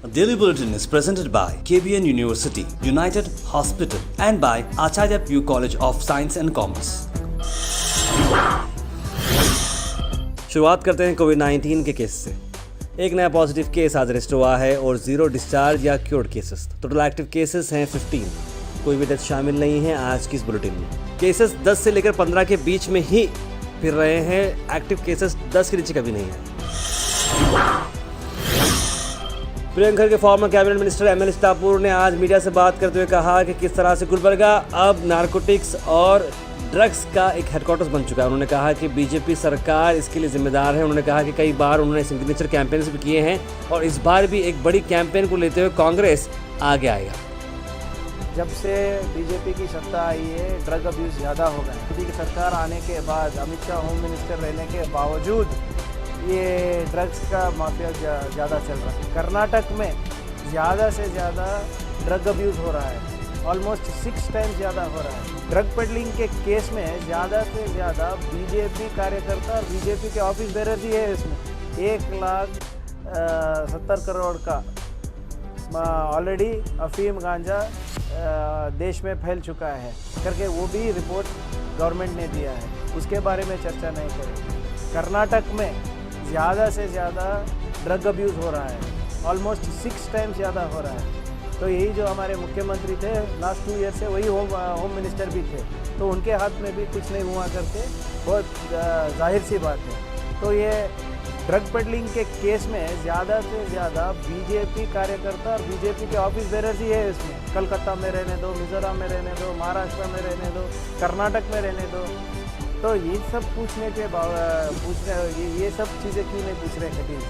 Daily Bulletin is presented by KBN University, United Hospital and by Acharya Pugh College of Science and Commerce. शुरुआत करते हैं कोविड-19 के case से। एक नया पॉजिटिव केस आज रजिस्टर हुआ है और 0 डिस्चार्ज या cured cases. Total active cases हैं 15। कोई भी डेथ शामिल नहीं है आज की इस बुलेटिन में। केसेस 10 से लेकर 15 के बीच में ही फिर रहे हैं। एक्टिव केसेस 10 के नीचे कभी नहीं है। प्रियंका के former cabinet minister ML Sitapur ने आज मीडिया से बात करते हुए कहा कि किस तरह से गुलबर्गा अब नारकोटिक्स और ड्रग्स का एक हेडक्वार्टर्स बन चुका है। उन्होंने कहा कि बीजेपी सरकार इसके लिए जिम्मेदार है। उन्होंने कहा कि कई बार उन्होंने सिग्नेचर कैंपेन्स भी किए हैं और इस बार भी एक बड़ी कैंपेन को लेते हुए कांग्रेस आगे आएगा। जब से बीजेपी की सत्ता आई है ड्रग अब्यूज़ ज़्यादा हो गए। मोदी की सरकार आने के बाद अमित शाह होम मिनिस्टर रहने के बावजूद ये ड्रग्स का माफिया ज़्यादा चल रहा है। कर्नाटक में ज़्यादा से ज़्यादा ड्रग अब्यूज़ हो रहा है। ऑलमोस्ट 6 टाइम्स ज़्यादा हो रहा है। ड्रग पेडलिंग के केस में ज़्यादा से ज़्यादा बीजेपी कार्यकर्ता और बीजेपी के ऑफिस बेरर भी है। इसमें 1,70 करोड़ का ऑलरेडी अफीम गांजा देश में फैल चुका है करके वो भी रिपोर्ट गवर्नमेंट ने दिया है। उसके बारे में चर्चा नहीं करेंगे। कर्नाटक में ज़्यादा से ज़्यादा ड्रग अब्यूज़ हो रहा है। ऑलमोस्ट 6 टाइम्स ज़्यादा हो रहा है। तो यही जो हमारे मुख्यमंत्री थे लास्ट 2 ईयर से वही होम मिनिस्टर भी थे, तो उनके हाथ में भी कुछ नहीं हुआ करके बहुत जाहिर सी बात है। तो ये ड्रग पेडलिंग के केस में ज़्यादा से ज़्यादा बीजेपी कार्यकर्ता और बीजेपी के ऑफिस बेरर ही है। इसमें कलकत्ता में रहने दो, मिज़ोरम में रहने दो, महाराष्ट्र में रहने दो, कर्नाटक में रहने दो। तो ये सब पूछने ये सब चीज़ें क्यों नहीं पूछ रहे कटिंग जी।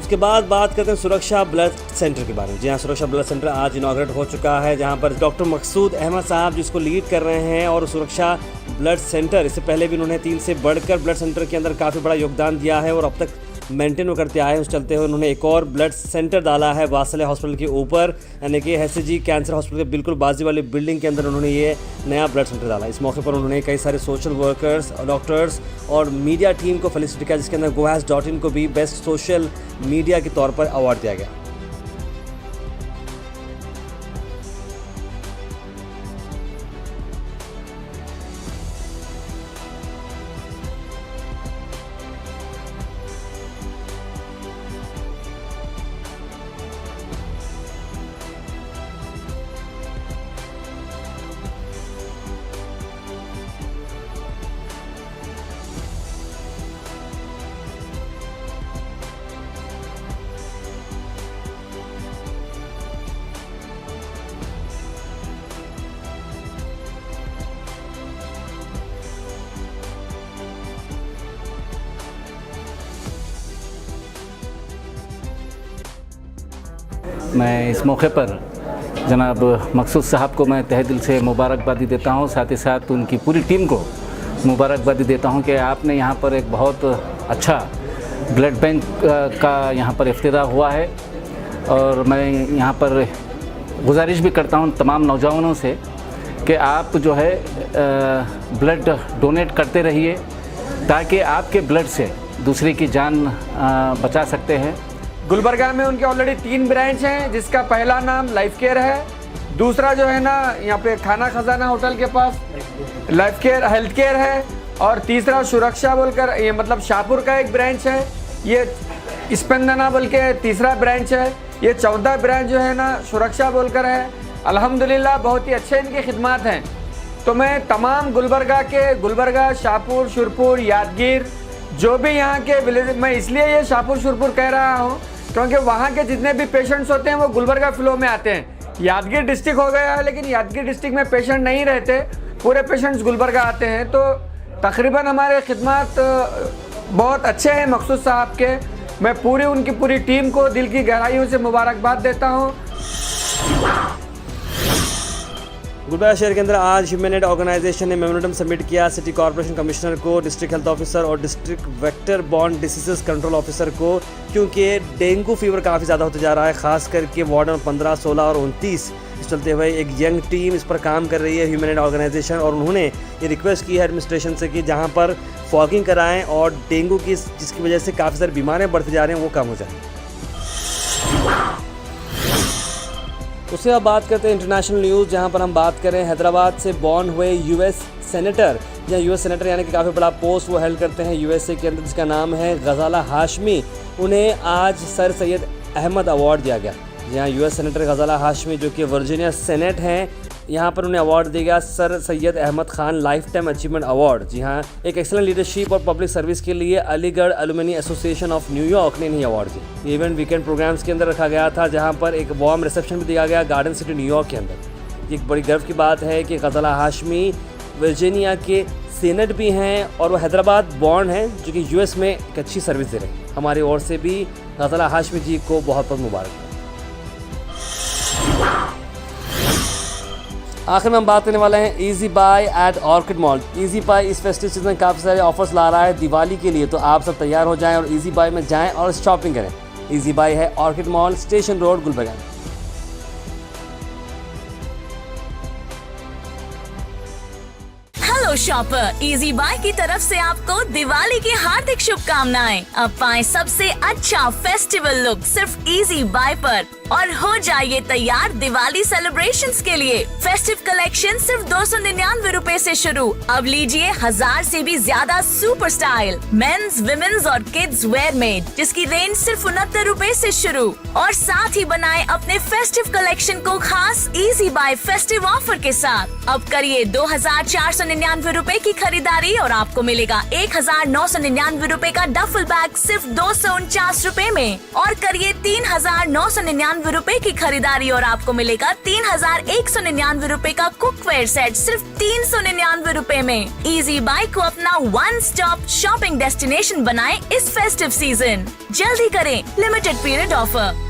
उसके बाद बात करते हैं सुरक्षा ब्लड सेंटर के बारे में। जी हाँ, सुरक्षा ब्लड सेंटर आज इनॉग्रेट हो चुका है, जहाँ पर डॉक्टर मकसूद अहमद साहब जिसको लीड कर रहे हैं। और सुरक्षा ब्लड सेंटर इससे पहले भी उन्होंने 3 से बढ़कर ब्लड सेंटर के अंदर काफ़ी बड़ा योगदान दिया है और अब तक मेंटेन वो करते आए हैं। उस चलते हुए उन्होंने एक और ब्लड सेंटर डाला है वात्सल्य हॉस्पिटल के ऊपर, यानी कि एससीजी कैंसर हॉस्पिटल के बिल्कुल बाजू वाली बिल्डिंग के अंदर उन्होंने ये नया ब्लड सेंटर डाला। इस मौके पर उन्होंने कई सारे सोशल वर्कर्स, डॉक्टर्स और मीडिया टीम को फेलिसिट किया, जिसके अंदर gohas.in को भी बेस्ट सोशल मीडिया के तौर पर अवार्ड दिया गया। मैं इस मौके पर जनाब मकसूद साहब को मैं तहे दिल से मुबारकबादी देता हूं, साथ ही साथ उनकी पूरी टीम को मुबारकबादी देता हूं कि आपने यहां पर एक बहुत अच्छा ब्लड बैंक का यहां पर इफ्तिताह हुआ है। और मैं यहां पर गुजारिश भी करता हूं तमाम नौजवानों से कि आप जो है ब्लड डोनेट करते रहिए, ताकि आपके ब्लड से दूसरे की जान बचा सकते हैं। गुलबर्गा में उनके ऑलरेडी 3 ब्रांच हैं, जिसका पहला नाम लाइफ केयर है, दूसरा जो है ना यहाँ पे खाना खजाना होटल के पास लाइफ केयर हेल्थ केयर है, और तीसरा सुरक्षा बोलकर ये मतलब शाहपुर का एक ब्रांच है, ये स्पंदना बोल के तीसरा ब्रांच है। ये 14 ब्रांच जो है ना सुरक्षा बोलकर है। अल्हम्दुलिल्लाह बहुत ही अच्छे इनकी खिदमत हैं। तो मैं तमाम गुलबर्गा, शाहपुर, शुरपुर, यादगीर जो भी यहाँ के विलेज, मैं इसलिए ये शाहपुर शुरपुर कह रहा हूँ क्योंकि वहाँ के जितने भी पेशेंट्स होते हैं वो गुलबर्गा फ्लो में आते हैं। यादगीर डिस्ट्रिक्ट हो गया है, लेकिन यादगीर डिस्ट्रिक्ट में पेशेंट नहीं रहते, पूरे पेशेंट्स गुलबर्गा आते हैं। तो तकरीबन हमारे खिदमत बहुत अच्छे हैं मकसूद साहब के। मैं उनकी पूरी टीम को दिल की गहराइयों से मुबारकबाद देता हूँ। गुलबर्गा शहर के अंदर आज ह्यूमन एड ऑर्गेनाइजेशन ने मेमोरेंडम सबमिट किया सिटी कॉर्पोरेशन कमिश्नर को, डिस्ट्रिक्ट हेल्थ ऑफिसर और district vector borne diseases control officer को, क्योंकि डेंगू फीवर काफ़ी ज़्यादा होते जा रहा है, खास करके वार्ड नंबर 15, 16 और 29। इस चलते हुए एक यंग टीम इस पर काम कर रही है ह्यूमन एड ऑर्गेनाइजेशन, और उन्होंने ये रिक्वेस्ट की है एडमिनिस्ट्रेशन से कि जहाँ पर फॉगिंग कराएं और डेंगू की जिसकी वजह से काफ़ी सारी बीमारियां बढ़ती जा रही हैं वो कम हो जाए। उसके बाद बात करते हैं इंटरनेशनल न्यूज़, जहां पर हम बात करें हैदराबाद से बॉर्न हुए यूएस सेनेटर, जहाँ यूएस सेनेटर यानी कि काफ़ी बड़ा पोस्ट वो हेल्ड करते हैं यूएसए के अंदर, जिसका नाम है गजाला हाशमी। उन्हें आज सर सैयद अहमद अवार्ड दिया गया। जहाँ यूएस सेनेटर गजाला हाशमी जो कि वर्जीनिया सेनेट हैं, यहाँ पर उन्हें अवार्ड दिया गया sir Syed Ahmed Khan life time achievement award. जी हाँ, एक एक्सेलेंट लीडरशिप और पब्लिक सर्विस के लिए Aligarh alumni association of New York ने इन्हें अवार्ड दिया। ये इवेंट वीकेंड प्रोग्राम्स के अंदर रखा गया था, जहाँ पर एक वार्म रिसेप्शन भी दिया गया गार्डन सिटी न्यूयॉर्क के अंदर। ये एक बड़ी गर्व की बात है कि गजाला हाशमी वर्जीनिया के सेनेट भी हैं और वो हैदराबाद बॉर्न हैं, जो कि यूएस में एक अच्छी सर्विस दे रहे हैं। हमारी ओर से भी गजाला हाशमी जी को बहुत बहुत मुबारक। आखिर में हम बात करने वाले हैं easy buy at orchid mall. Easy buy इस फेस्टिव सीजन काफ़ी सारे ऑफर्स ला रहा है दिवाली के लिए, तो आप सब तैयार हो जाएं और इजी बाय में जाएं और शॉपिंग करें। इजी बाय है orchid mall, station road, Gulbarga. Hello shopper, easy buy की तरफ से आपको दिवाली की हार्दिक शुभकामनाएं। अब पाएं सबसे अच्छा फेस्टिवल लुक सिर्फ इजी बाय पर और हो जाइए तैयार दिवाली सेलिब्रेशंस के लिए। फेस्टिव कलेक्शन सिर्फ 299 रुपए से शुरू। अब लीजिए 1000 से भी ज्यादा सुपर स्टाइल मेंस, विमेन्स और किड्स वेयर में, जिसकी रेंज सिर्फ 69 रुपए से शुरू। और साथ ही बनाएं अपने फेस्टिव कलेक्शन को खास इजी बाय फेस्टिव ऑफर के साथ। अब करिए 2499 रुपए की खरीदारी और आपको मिलेगा 1999 रुपए का डफल बैग सिर्फ 249 रुपए में। और करिए 3999 रुपए की खरीदारी और आपको मिलेगा 3199 रुपए का कुकवेयर सेट सिर्फ 399 रुपए में। इजी बाय को अपना वन स्टॉप शॉपिंग डेस्टिनेशन बनाएं इस फेस्टिव सीजन। जल्दी करें, लिमिटेड पीरियड ऑफर।